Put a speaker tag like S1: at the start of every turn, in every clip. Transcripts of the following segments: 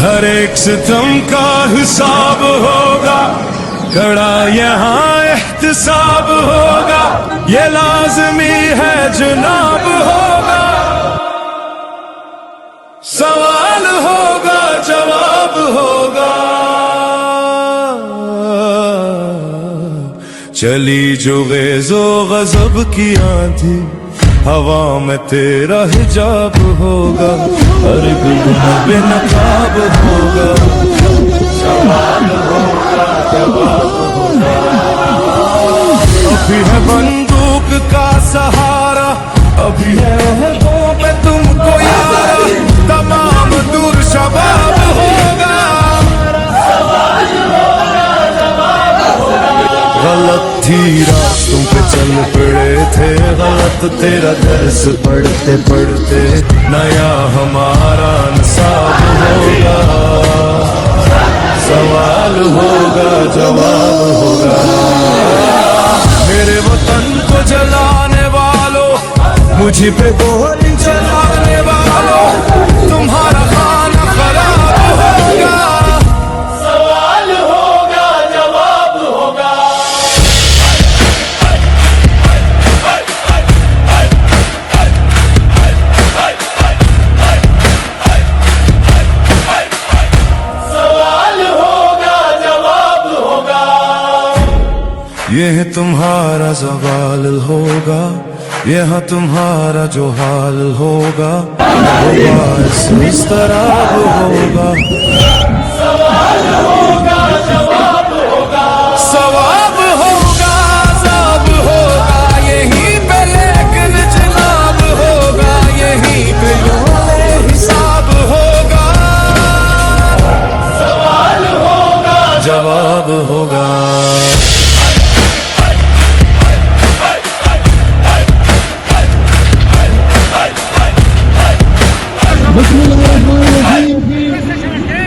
S1: हर एक सितम का हिसाब होगा, कड़ा यहाँ एहतिसाब होगा, ये लाज़मी है जनाब होगा। सवाल होगा जवाब होगा, चली जो ग़ैज़ो ग़ज़ब की आंधी, हवा में तेरा हिजाब होगा, हर गुनाह बेनकाब होगा। सवाल होगा जवाब होगा, अभी है बंदूक का सहारा, अभी है लहरों पे तुमको यारा, तमाम दूर शबाब होगा। सवाल होगा जवाब होगा, गलत थी रास्तों पे चल पड़े थे, गलत तेरा दर्स पढ़ते पढ़ते, नया हमारा इंसाफ होगा। सवाल होगा जवाब होगा, मेरे वतन को जलाने वालों, मुझे पे गोली चलाने वालों, तुम्हारा खाना खराब होगा। सवाल होगा जवाब होगा, यह तुम्हारा सवाल होगा, यह तुम्हारा जो हाल होगा, वो इस तरह होगा। सवाल होगा जवाब होगा, सवाब होगा अज़ाब होगा, यहीं पे लेकिन जनाब होगा, यहीं पे हिसाब होगा। सवाल होगा जवाब होगा,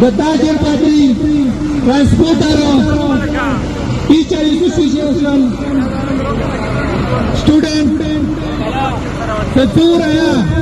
S2: the Tajir Party transporter teacher association student Satura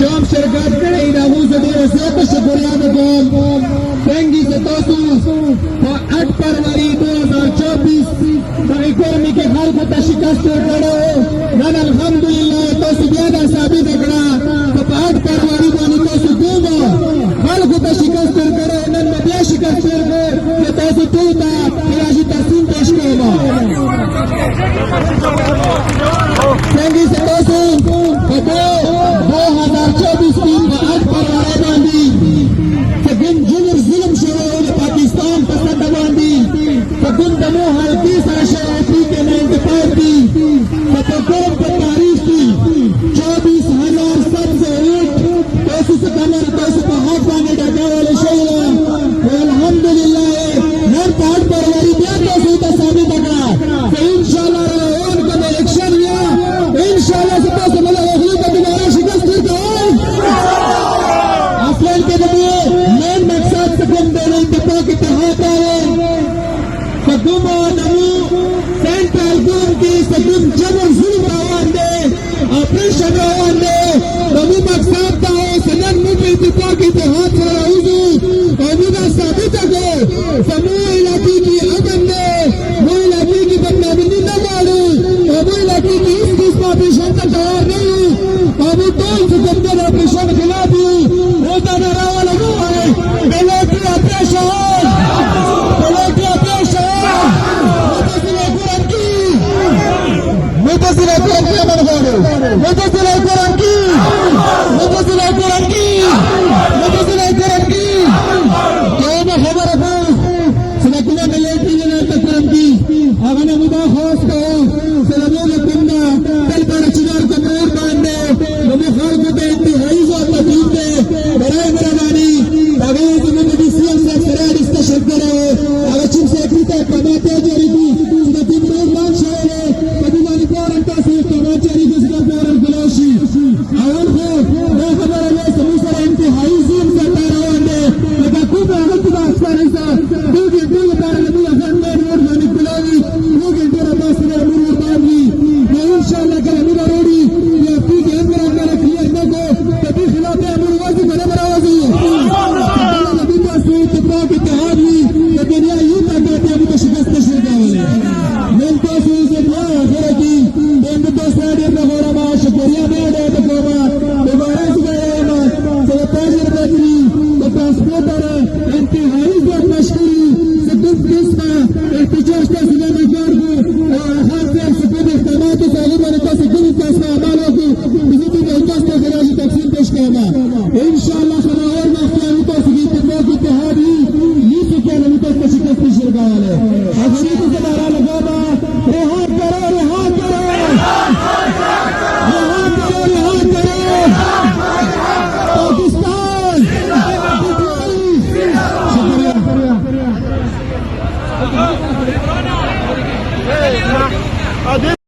S2: job शरकत करे इराहू से देर से शुक्रिया दो देंगी से तोसू 8 फरवरी 2024 इकोनॉमी के हाल को शिकस्त लड़ो नन अल्हम्दुलिल्लाह तो सुबियादा साबित अकड़ा तो 8 फरवरी को तो सुदूबो हाल को शिकस्त करो नन में भी शिकस्त कर तो सुतूता फिराजी तस्लीम पेश करो देंगी से तोसू को 2024 की 8 फरवरी बांधी सगन जुमर जुल्म शरोल पाकिस्तान पसंद बांधी सगन दमो हर 20 शराफी के 95 की सतकों पर तारीख की 24,000 सबसे ऊंट पैसे से कमर पैसे को हाथ पाने डरने वाले शोला अल्हम्दुलिल्लाह नर पाठ पर वाली दिया तो सूता साबित अकड़ा तो इंशाल्लाह रोन का इलेक्शन या इंशाल्लाह से तो मतलब अगली का दोबारा शिकस्त करते हैं अफलान के लिए मेन मकसद सगन देने इंतफा के तहत आए सगुम नमू सेंट्रल गुम की सगुम जबर जुल्म रावान दे ऑपरेशन रावान दे नमू मकसद का हो सनन मुझे इंतफा के तहत राउजू अबुदा साबित है समूह इलाके की अदम ने वो इलाके की बदनामी न मारू अबू इलाके की इस किस्म ऑपरेशन का तैयार नहीं अबू तो सिकंदर ऑपरेशन खिलाफ होता न रावल अबू है मिलिट्री ऑपरेशन मुतज़िला कुरान की अमल करो